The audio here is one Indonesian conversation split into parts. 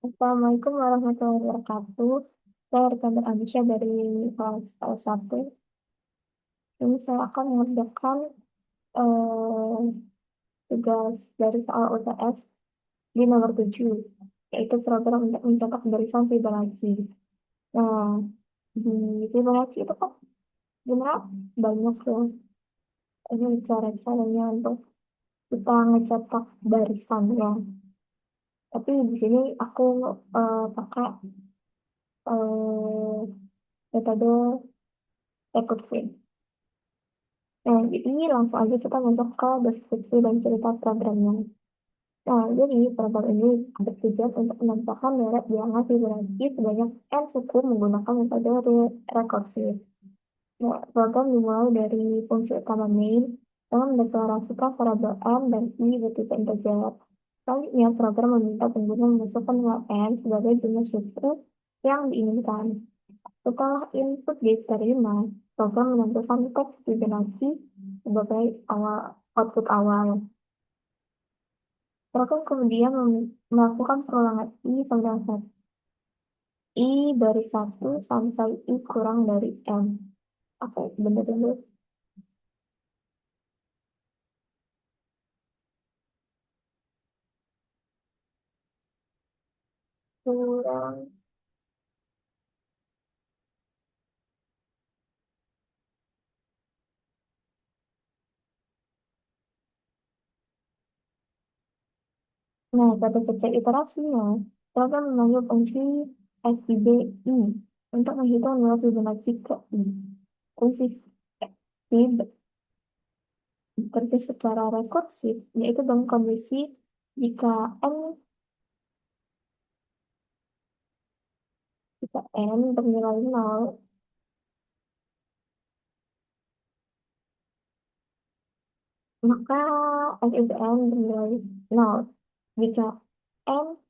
Assalamualaikum warahmatullahi wabarakatuh. Saya Rifan Anisha dari kelas 1. Ini saya akan mengerjakan eh, tugas dari soal UTS di nomor 7, yaitu program untuk mencetak barisan Fibonacci. Nah, di Fibonacci itu kan sebenarnya banyak ya. Ini cara-caranya untuk kita mencetak barisannya. Tapi di sini aku pakai eh, metode rekursi. Nah, jadi langsung aja kita masuk ke deskripsi dan cerita programnya. Nah, jadi program ini bertujuan untuk menambahkan deret bilangan Fibonacci sebanyak n suku menggunakan metode rekursi. Nah, program dimulai dari fungsi utama main yang mendeklarasikan variabel n dan i bertipe integer. Selanjutnya, program meminta pengguna memasukkan nilai n sebagai jumlah suku yang diinginkan. Setelah input diterima, program menampilkan teks Fibonacci sebagai output awal. Program kemudian melakukan perulangan I sampai dengan satu. I dari 1 sampai I kurang dari M. Oke, benar-benar kurang. Nah, pada setiap iterasinya, program memanggil fungsi FIBI untuk menghitung nilai Fibonacci ke I. Fungsi fib bekerja secara rekursif, yaitu dalam kondisi jika N jika N bernilai 0, maka S itu N bernilai 0. Jika N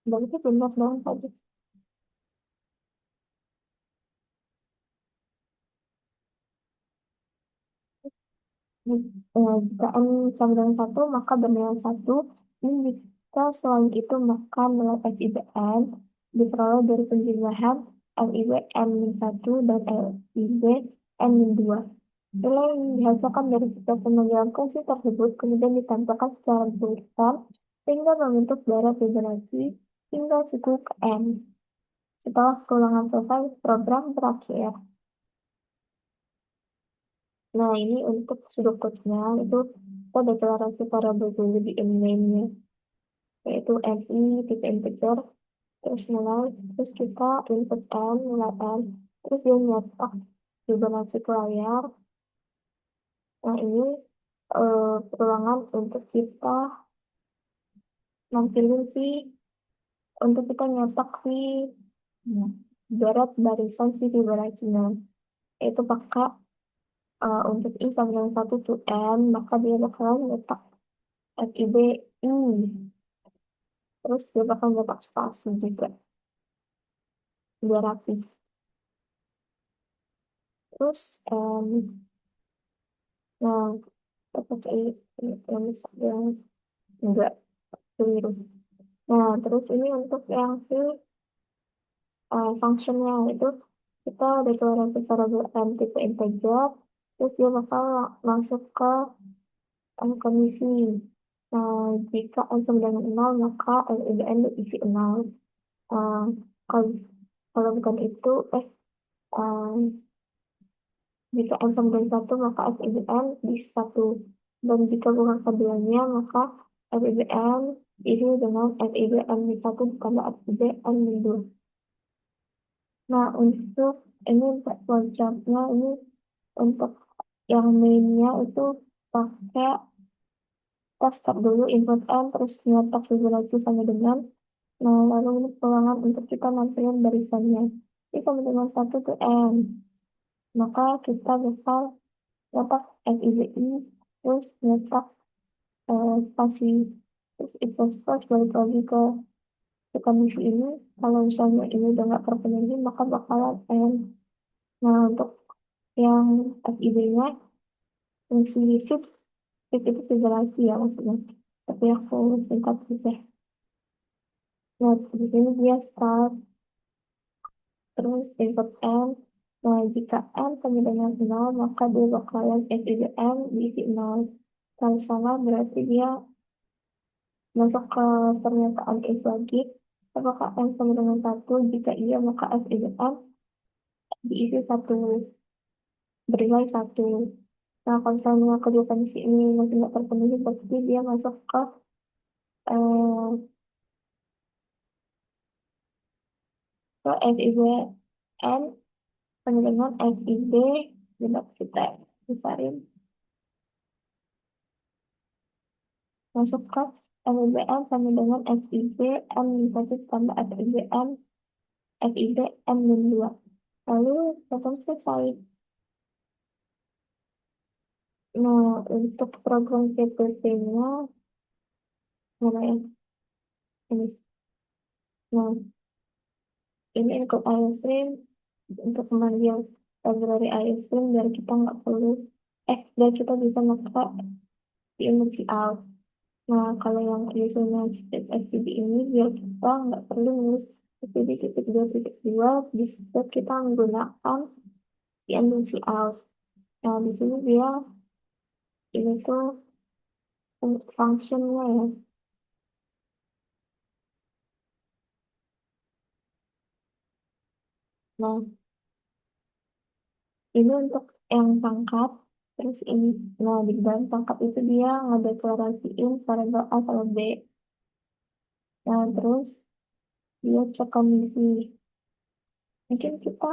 berarti benar dong tadi. Jika N sama dengan 1, maka bernilai 1. Dan jika selain itu, maka nilai F I B N diperoleh dari penjumlahan L I B N-1 dan L I B N-2. Nilai yang dihasilkan dari setiap pemanggilan fungsi tersebut kemudian ditampilkan secara berurutan sehingga membentuk daerah Fibonacci hingga suku ke N. Setelah keulangan selesai, program berakhir. Nah, ini untuk strukturnya itu kita deklarasi variabel dulu di inline-nya, yaitu MI tipe integer, terus nilai, terus kita input N, nilai N, terus dia nyetak Fibonacci ke layar. Nah, ini perulangan untuk kita nampilin sih, untuk kita nyetak si berat barisan si Fibonacci-nya, yaitu pakai untuk I sama dengan 1 to N, maka dia bakalan nyetak FIBI. Terus dia bakal nyetak spasi juga, biar rapi. Terus, nah, pakai yang enggak keliru. Nah, terus ini untuk yang si functionnya itu kita deklarasi variabel n tipe integer, terus dia bakal masuk ke kondisi. Nah, jika n sama dengan 0, maka LIBN diisi 0. Eh, kalau, kalau bukan itu, eh, jika n sama dengan 1, maka FIBN di 1. Dan jika bukan keduanya, maka FIBN diisi dengan FIBN di 1 ditambah FIBN di 2. Nah, untuk ini untuk flowchartnya ini untuk yang mainnya itu pakai kita start dulu input N terus nyetak Fibonacci sama dengan, nah lalu ini peluangan untuk kita nampilin barisannya ini sama dengan 1 ke N, maka kita bakal nyetak FIBI terus nyetak spasi, terus itu terus balik lagi ke kondisi ini. Kalau misalnya ini udah nggak terpenuhi maka bakalan N. Nah, untuk yang FIB-nya fungsi shift Itu figurasi ya maksudnya. Tapi aku singkat saja. Nah, di sini dia start, terus input M. Nah, jika M sama dengan 0, maka dia bakalan S itu M diisi 0. Kalau sama berarti dia masuk ke pernyataan is lagi. Apakah M sama dengan 1? Jika iya, maka S itu M diisi 1, bernilai 1. Nah, kalau misalnya kedua kondisi ini masih nggak terpenuhi, berarti dia masuk ke SIB N sama dengan SIB, tidak kita besarin, masuk ke SIBN sama dengan SIB N satu tambah SIB N min 2. Lalu proses selesai. Nah, untuk program CPP-nya, mana ya? Ini. Nah, ini untuk iOStream, untuk memanggil library iOStream, biar kita nggak perlu, biar kita bisa pakai di emergency out. Nah, kalau yang usernya STD ini, biar kita nggak perlu nulis STD titik dua titik dua, bisa kita menggunakan di emergency out. Nah, di sini dia, ini tuh functionnya ya. Nah, ini untuk yang pangkat, terus ini, nah di dalam pangkat itu dia ngedeklarasiin variabel A sama B. Nah, terus dia cek kondisi. Mungkin kita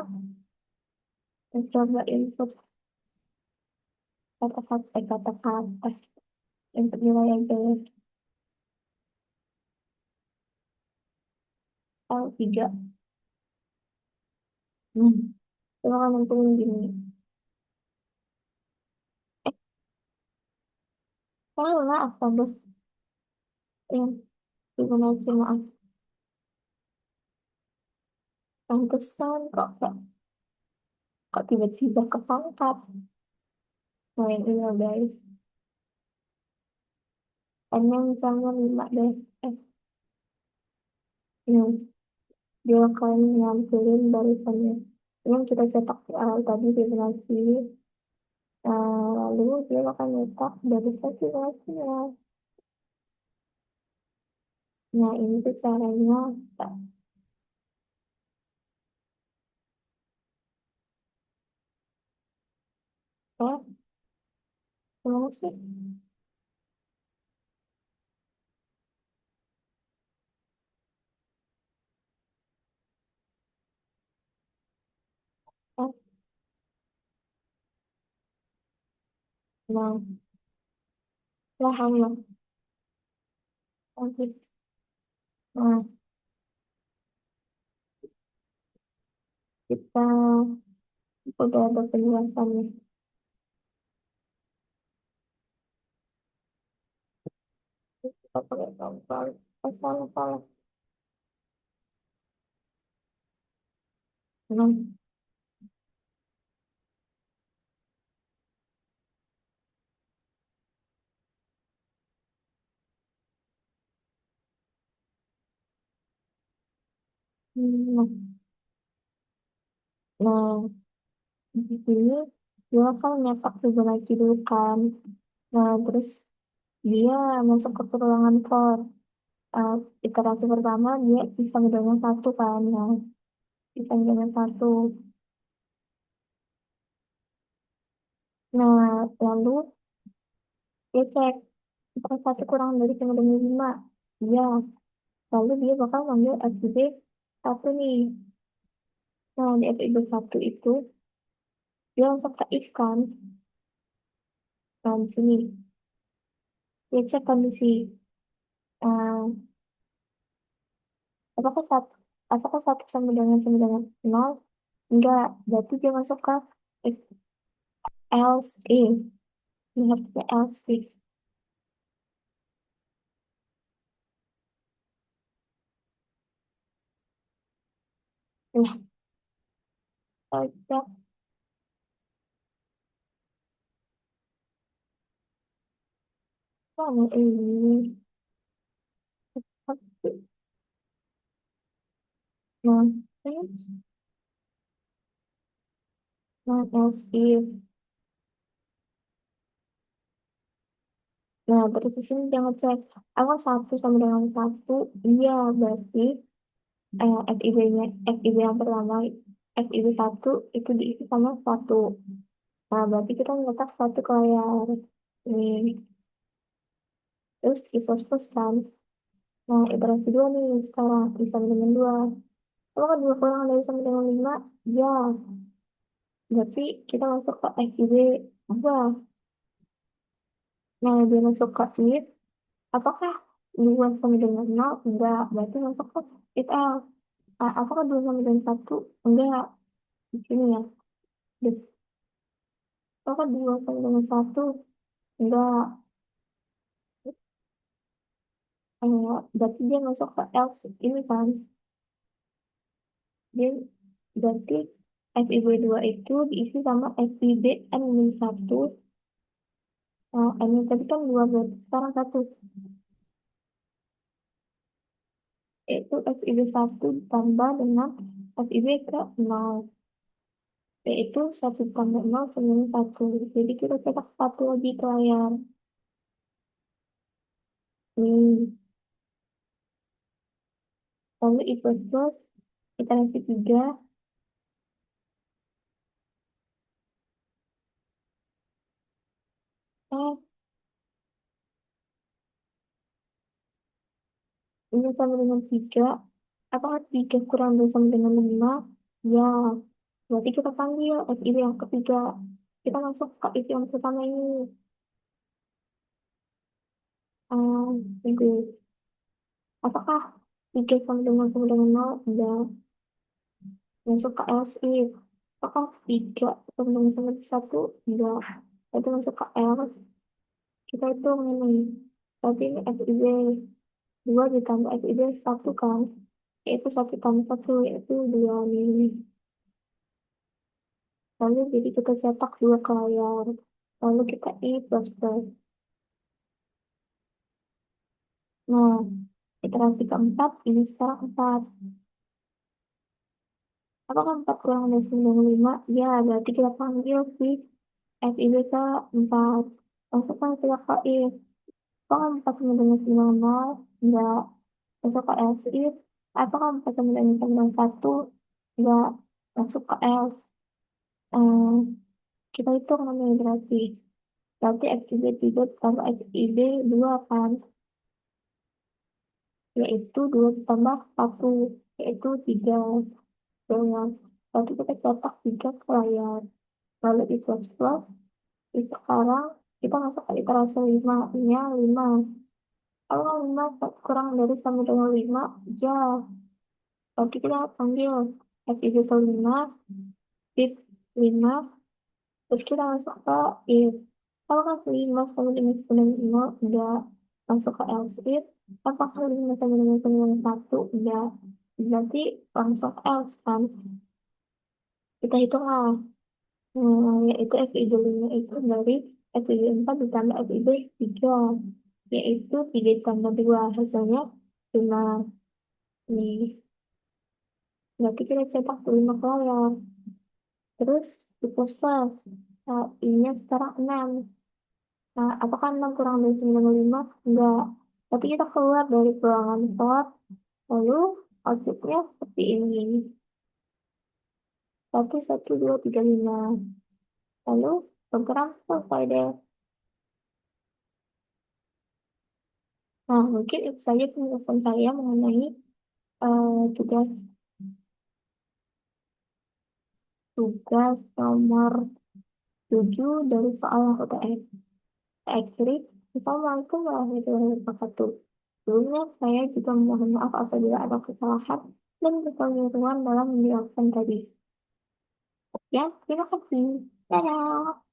mencoba input kata-kata input nilai aja ya. L3. Kita akan nentuin gini. Eh, maaf, bagus. Yang Fibonacci, maaf. Pantesan kok tiba-tiba kepangkat. Nah, yang ini loh, guys. N-nya misalnya 5 deh. Ini. Dia akan nyampulin barisannya. Ini yang kita cetak di awal tadi Fibonacci. Lalu dia akan nyetak barisan Fibonacci-nya. Nah, ini tuh caranya. Eh, gimana sih? Eh, nah, paham lah. Oke. Nah, kita udah ada penjelasannya. Kita pakai tombol. Salah, salah. Nah, nah, nah, di sini dia kan nyetak Fibonacci dulu kan. Nah, terus dia masuk ke perulangan for. Uh, Iterasi pertama dia bisa dengan satu kan. Nah, bisa dengan satu. Nah, lalu dia cek apakah satu kurang dari sama dengan 5. Iya, lalu dia bakal manggil FIB satu nih. Nah, di FIB satu itu dia langsung ke if kan. Nah, di sini dia cek kondisi. uh, apakah satu sama dengan nol? Enggak, berarti dia masuk ke if else if. Lihat ke else if. Nah, ada. Mana ini? Nah, ini. Nah, else if. Nah, terus di sini jangan cek. Apa satu sama dengan satu? Iya, berarti FIB-nya, FIB yang pertama, FIB satu itu diisi sama satu. Nah, berarti kita mencetak satu ke layar. Nih, terus equals plus kan. Nah, iterasi dua nih sekarang, bisa dengan dua. Kalau dua kurang dari sama dengan lima, ya. Berarti kita masuk ke FIB dua. Nah, dia masuk ke if, apakah dua sama dengan nol? Enggak. Berarti masuk ke if else. Apakah dua sama dengan satu? Enggak. Di sini ya. Apakah dua sama dengan satu? Enggak. Berarti dia masuk ke else ini kan. Dia berarti FIB 2 itu diisi sama FIB N-1. Nah, N tadi kan 2 berarti sekarang satu. Yaitu FIB 1 ditambah dengan FIB ke 0. Yaitu 1 tambah 0 sama dengan 1. Jadi kita cetak 1 lagi ke layar. Nih. Lalu equals plus iterasi 3. Eh, ini sama dengan 3. Apakah 3 kurang dari sama dengan 5? Ya. Berarti kita panggil FIB yang ketiga. Kita masuk ke if yang pertama ini. Tunggu. Apakah 3 sama dengan 0? Tidak. Masuk ke else if. Apakah 3 sama dengan 1? Tidak. Itu masuk ke else. Kita hitung ini. Berarti ini FIB 2 ditambah FIB 1 kan. Yaitu 1 tambah 1. Yaitu 2 ini. Lalu jadi kita cetak 2 ke layar. Lalu kita i plus plus. Nah, iterasi keempat ini sekarang 4. Apakah 4 kurang dari 95? Ya, berarti kita panggil si FIB ke 4. Masukkan kita ke if. Apakah 4 sama dengan 90? Enggak. Masuk ke else if. Apakah 4 sama dengan 91? Enggak. Masuk ke else. Eh, kita hitung namanya berarti. Berarti FIB 3 tambah FIB 2 kan. Yaitu 2 tambah 1. Yaitu 3. Dengan berarti kita cetak 3 ke layar. Lalu di plus plus, sekarang kita masuk ke iterasi 5 nya 5. Kalau 5 kurang dari sama dengan 5, ya. Berarti kita panggil f is equal 5, if 5, terus kita masuk ke if. Kalau kan 5 sama dengan 9, udah masuk ke else if. Apakah 5 sama dengan 1? Udah. Berarti langsung else kan. Kita hitung lah. Yaitu FIB 5 itu dari FIB 4 ditambah FIB 3. Yaitu 3 tambah 2 hasilnya 5 nih. Berarti kita cetak 5 layar. Terus di plus plus. Nah, ini sekarang 6. Nah, apakah 6 kurang dari 95? Enggak. Tapi kita keluar dari ruangan for. Lalu outputnya seperti ini. 1, 1, 2, 3, 5. Lalu program selesai deh. Nah, mungkin itu saja penjelasan saya mengenai tugas tugas nomor 7 dari soal UTS. Saya akhiri. Assalamualaikum warahmatullahi wabarakatuh. Sebelumnya, saya juga mohon maaf apabila ada kesalahan dan kekeliruan dalam menjelaskan tadi. Ya, terima kasih. Dadah.